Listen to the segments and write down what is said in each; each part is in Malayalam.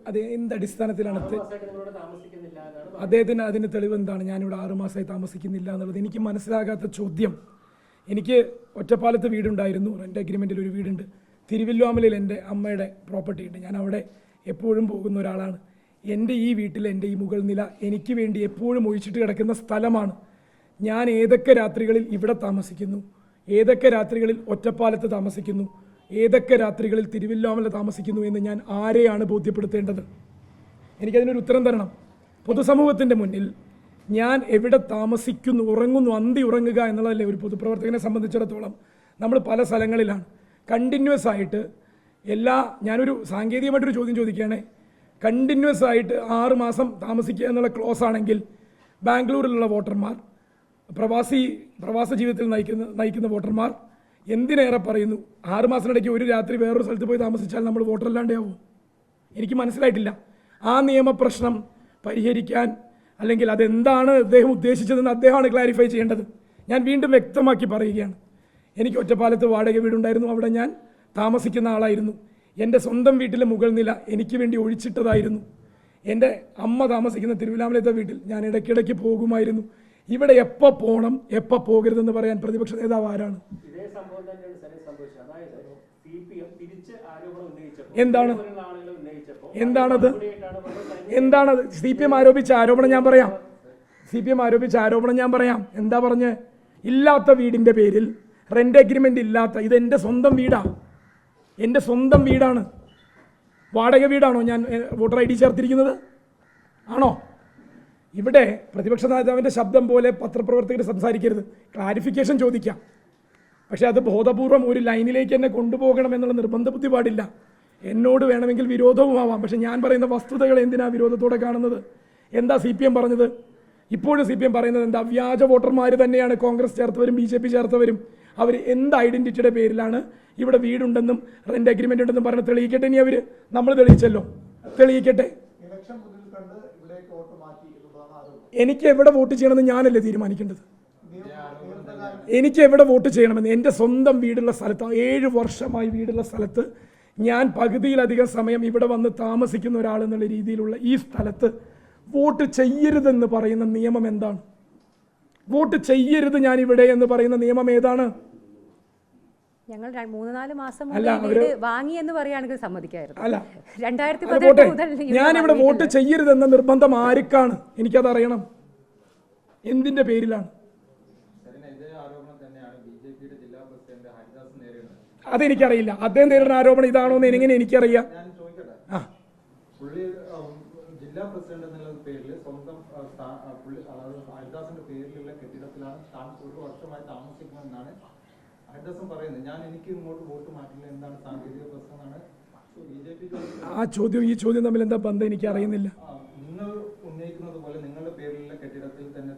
അത് എന്തടിസ്ഥാനത്തിലാണ് അദ്ദേഹത്തിന് അതിന് തെളിവ് എന്താണ്? ഞാനിവിടെ 6 മാസമായി താമസിക്കുന്നില്ല എന്നുള്ളത് എനിക്ക് മനസ്സിലാകാത്ത ചോദ്യം. എനിക്ക് ഒറ്റപ്പാലത്ത് വീടുണ്ടായിരുന്നു, റെൻ്റ് അഗ്രിമെൻറ്റിൽ ഒരു വീടുണ്ട്. തിരുവല്ലോമലയിൽ എൻ്റെ അമ്മയുടെ പ്രോപ്പർട്ടി ഉണ്ട്. ഞാൻ അവിടെ എപ്പോഴും പോകുന്ന ഒരാളാണ്. എൻ്റെ ഈ വീട്ടിൽ എൻ്റെ ഈ മുകൾ നില എനിക്ക് വേണ്ടി എപ്പോഴും ഒഴിച്ചിട്ട് കിടക്കുന്ന സ്ഥലമാണ്. ഞാൻ ഏതൊക്കെ രാത്രികളിൽ ഇവിടെ താമസിക്കുന്നു, ഏതൊക്കെ രാത്രികളിൽ ഒറ്റപ്പാലത്ത് താമസിക്കുന്നു, ഏതൊക്കെ രാത്രികളിൽ തിരുവല്ലോമല താമസിക്കുന്നു എന്ന് ഞാൻ ആരെയാണ് ബോധ്യപ്പെടുത്തേണ്ടത്? എനിക്കതിനൊരു ഉത്തരം തരണം. പൊതുസമൂഹത്തിൻ്റെ മുന്നിൽ ഞാൻ എവിടെ താമസിക്കുന്നു, ഉറങ്ങുന്നു, അന്തി ഉറങ്ങുക എന്നുള്ളതല്ലേ ഒരു പൊതുപ്രവർത്തകനെ സംബന്ധിച്ചിടത്തോളം. നമ്മൾ പല സ്ഥലങ്ങളിലാണ് കണ്ടിന്യൂസ് ആയിട്ട് ഞാനൊരു സാങ്കേതികമായിട്ടൊരു ചോദ്യം ചോദിക്കുകയാണ്. കണ്ടിന്യൂസ് ആയിട്ട് 6 മാസം താമസിക്കുക എന്നുള്ള ക്ലോസ് ആണെങ്കിൽ ബാംഗ്ലൂരിലുള്ള വോട്ടർമാർ, പ്രവാസ ജീവിതത്തിൽ നയിക്കുന്ന വോട്ടർമാർ എന്തിനേറെ പറയുന്നു, 6 മാസത്തിനിടയ്ക്ക് ഒരു രാത്രി വേറൊരു സ്ഥലത്ത് പോയി താമസിച്ചാൽ നമ്മൾ വോട്ടറല്ലാണ്ടാവും? എനിക്ക് മനസ്സിലായിട്ടില്ല. ആ നിയമപ്രശ്നം പരിഹരിക്കാൻ, അല്ലെങ്കിൽ അതെന്താണ് അദ്ദേഹം ഉദ്ദേശിച്ചതെന്ന് അദ്ദേഹമാണ് ക്ലാരിഫൈ ചെയ്യേണ്ടത്. ഞാൻ വീണ്ടും വ്യക്തമാക്കി പറയുകയാണ്. എനിക്ക് ഒറ്റപ്പാലത്ത് വാടക വീടുണ്ടായിരുന്നു, അവിടെ ഞാൻ താമസിക്കുന്ന ആളായിരുന്നു. എൻ്റെ സ്വന്തം വീട്ടിലെ മുകൾ നില എനിക്ക് വേണ്ടി ഒഴിച്ചിട്ടതായിരുന്നു. എൻ്റെ അമ്മ താമസിക്കുന്ന തിരുവല്ലാമലത്തെ വീട്ടിൽ ഞാൻ ഇടയ്ക്കിടയ്ക്ക് പോകുമായിരുന്നു. ഇവിടെ എപ്പോൾ പോകണം, എപ്പോൾ പോകരുതെന്ന് പറയാൻ പ്രതിപക്ഷ നേതാവ് ആരാണ്? എന്താണത്? CPM ആരോപിച്ച ആരോപണം ഞാൻ പറയാം. എന്താ പറഞ്ഞ്? ഇല്ലാത്ത വീടിൻ്റെ പേരിൽ, റെൻ്റ് അഗ്രിമെൻ്റ് ഇല്ലാത്ത, ഇത് എൻ്റെ സ്വന്തം വീടാണ്, എൻ്റെ സ്വന്തം വീടാണ്. വാടക വീടാണോ ഞാൻ വോട്ടർ ID ചേർത്തിരിക്കുന്നത്? ആണോ? ഇവിടെ പ്രതിപക്ഷ നേതാവിൻ്റെ ശബ്ദം പോലെ പത്രപ്രവർത്തകർ സംസാരിക്കരുത്. ക്ലാരിഫിക്കേഷൻ ചോദിക്കാം, പക്ഷേ അത് ബോധപൂർവം ഒരു ലൈനിലേക്ക് എന്നെ കൊണ്ടുപോകണം എന്നുള്ള നിർബന്ധ ബുദ്ധി പാടില്ല. എന്നോട് വേണമെങ്കിൽ വിരോധവുമാവാം, പക്ഷെ ഞാൻ പറയുന്ന വസ്തുതകൾ എന്തിനാ വിരോധത്തോടെ കാണുന്നത്? എന്താ CPM പറഞ്ഞത്? ഇപ്പോഴും CPM പറയുന്നത് എന്താ? വ്യാജ വോട്ടർമാർ തന്നെയാണ് കോൺഗ്രസ് ചേർത്തവരും BJP ചേർത്തവരും. അവർ എന്ത് ഐഡൻറ്റിറ്റിയുടെ പേരിലാണ് ഇവിടെ വീടുണ്ടെന്നും റെൻ്റ് അഗ്രിമെൻ്റ് ഉണ്ടെന്നും പറഞ്ഞ് തെളിയിക്കട്ടെ. ഇനി നമ്മൾ തെളിയിച്ചല്ലോ, തെളിയിക്കട്ടെ. എനിക്ക് എവിടെ വോട്ട് ചെയ്യണമെന്ന് ഞാനല്ലേ തീരുമാനിക്കേണ്ടത്? എനിക്ക് എവിടെ വോട്ട് ചെയ്യണമെന്ന് എൻ്റെ സ്വന്തം വീടുള്ള സ്ഥലത്ത്, 7 വർഷമായി വീടുള്ള സ്ഥലത്ത്, ഞാൻ പകുതിയിലധികം സമയം ഇവിടെ വന്ന് താമസിക്കുന്ന ഒരാളെന്നുള്ള രീതിയിലുള്ള ഈ സ്ഥലത്ത് വോട്ട് ചെയ്യരുതെന്ന് പറയുന്ന നിയമം എന്താണ്? വോട്ട് ചെയ്യരുത് ഞാനിവിടെ എന്ന് പറയുന്ന നിയമം ഏതാണ്? ഞങ്ങൾ 3-4 മാസം വാങ്ങി എന്ന് പറയുകയാണെങ്കിൽ സമ്മതിക്കായിരുന്നു. അല്ല, 2018 മുതൽ ഞാനിവിടെ വോട്ട് ചെയ്യരുതെന്ന നിർബന്ധം ആർക്കാണ്? എനിക്കത് അറിയണം. എന്തിന്റെ പേരിലാണ്? അതെനിക്കറിയില്ല. അദ്ദേഹം നേരിടുന്ന ആരോപണം ഇതാണോ എന്ന് എങ്ങനെ എനിക്കറിയാം? ജില്ലാ പ്രസിഡന്റ് എന്നുള്ള പേരിൽ സ്വന്തം ഹരിദാസിന്റെ പേരിലുള്ള കെട്ടിടത്തിലാണ് താൻ 1 വർഷമായി താമസിക്കുന്നതെന്നാണ് ഹരിദാസൻ പറയുന്നത്. ഞാൻ എനിക്ക് ഇങ്ങോട്ട് വോട്ട് മാറ്റില്ല, എന്താണ് സാങ്കേതിക പ്രശ്നമാണ് BJP? ആ ചോദ്യം ഈ ചോദ്യം തമ്മിൽ എന്താ ബന്ധം എനിക്ക് അറിയുന്നില്ല. നിങ്ങൾ ഉന്നയിക്കുന്നത് പോലെ നിങ്ങളുടെ പേരിലുള്ള കെട്ടിടത്തിൽ തന്നെ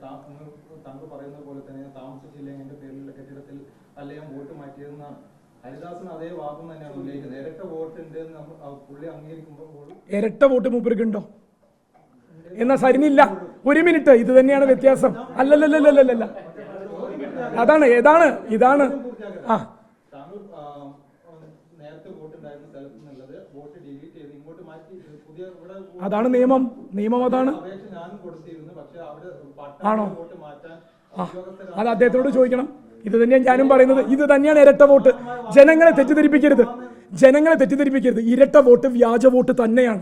താങ്കൾ പറയുന്നത് പോലെ തന്നെ താമസിച്ചില്ലെങ്കിൽ എന്റെ പേരിലുള്ള കെട്ടിടത്തിൽ അല്ല ഞാൻ വോട്ട് മാറ്റിയതെന്നാണ് ഹരിദാസൻ അതേ വാദം തന്നെയാണ് ഉന്നയിക്കുന്നത്. ഇരട്ട വോട്ട് ഉണ്ട് പുള്ളി അംഗീകരിക്കുമ്പോൾ ഇരട്ട വോട്ട് മൂപ്പർക്കുണ്ടോ? എന്നാ സരിനില്ല. 1 മിനിറ്റ്, ഇത് തന്നെയാണ് വ്യത്യാസം. അല്ലല്ലല്ലല്ലല്ല, അതാണ് ഇതാണ്. അതാണ് നിയമം. അതാണ്. ആണോ? അത് അദ്ദേഹത്തോട് ചോദിക്കണം. ഇത് തന്നെയാണ് ഞാനും പറയുന്നത്. ഇത് തന്നെയാണ് ഇരട്ട വോട്ട്. ജനങ്ങളെ തെറ്റിദ്ധരിപ്പിക്കരുത്. ഇരട്ട വോട്ട് വ്യാജ വോട്ട് തന്നെയാണ്.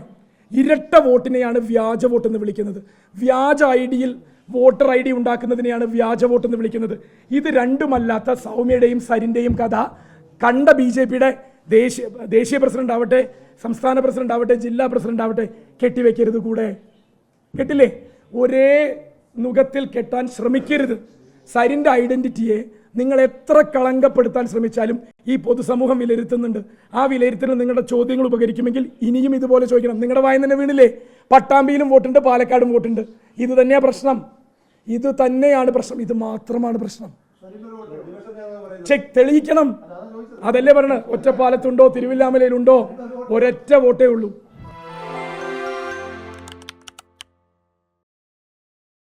ഇരട്ട വോട്ടിനെയാണ് വ്യാജ വോട്ട് എന്ന് വിളിക്കുന്നത്. വ്യാജ ഐഡിയിൽ വോട്ടർ ID ഉണ്ടാക്കുന്നതിനെയാണ് വ്യാജ വോട്ട് എന്ന് വിളിക്കുന്നത്. ഇത് രണ്ടുമല്ലാത്ത സൗമ്യയുടെയും സരിന്റെയും കഥ കണ്ട BJPയുടെ ദേശീയ പ്രസിഡന്റ് ആവട്ടെ, സംസ്ഥാന പ്രസിഡന്റ് ആവട്ടെ, ജില്ലാ പ്രസിഡന്റ് ആവട്ടെ കെട്ടിവെക്കരുത്. കൂടെ കെട്ടില്ലേ? ഒരേ നുകത്തിൽ കെട്ടാൻ ശ്രമിക്കരുത്. സരിന്റെ ഐഡന്റിറ്റിയെ നിങ്ങൾ എത്ര കളങ്കപ്പെടുത്താൻ ശ്രമിച്ചാലും ഈ പൊതുസമൂഹം വിലയിരുത്തുന്നുണ്ട്. ആ വിലയിരുത്തലിന് നിങ്ങളുടെ ചോദ്യങ്ങൾ ഉപകരിക്കുമെങ്കിൽ ഇനിയും ഇതുപോലെ ചോദിക്കണം. നിങ്ങളുടെ വായിൽ തന്നെ വീണില്ലേ? പട്ടാമ്പിയിലും വോട്ടുണ്ട്, പാലക്കാടും വോട്ടുണ്ട്. ഇത് തന്നെയാണ് പ്രശ്നം. ഇത് മാത്രമാണ് പ്രശ്നം. തെളിയിക്കണം. അതല്ലേ പറയണത്. ഒറ്റപ്പാലത്തുണ്ടോ, തിരുവല്ലാമലയിലുണ്ടോ? ഒരൊറ്റ വോട്ടേ ഉള്ളൂ.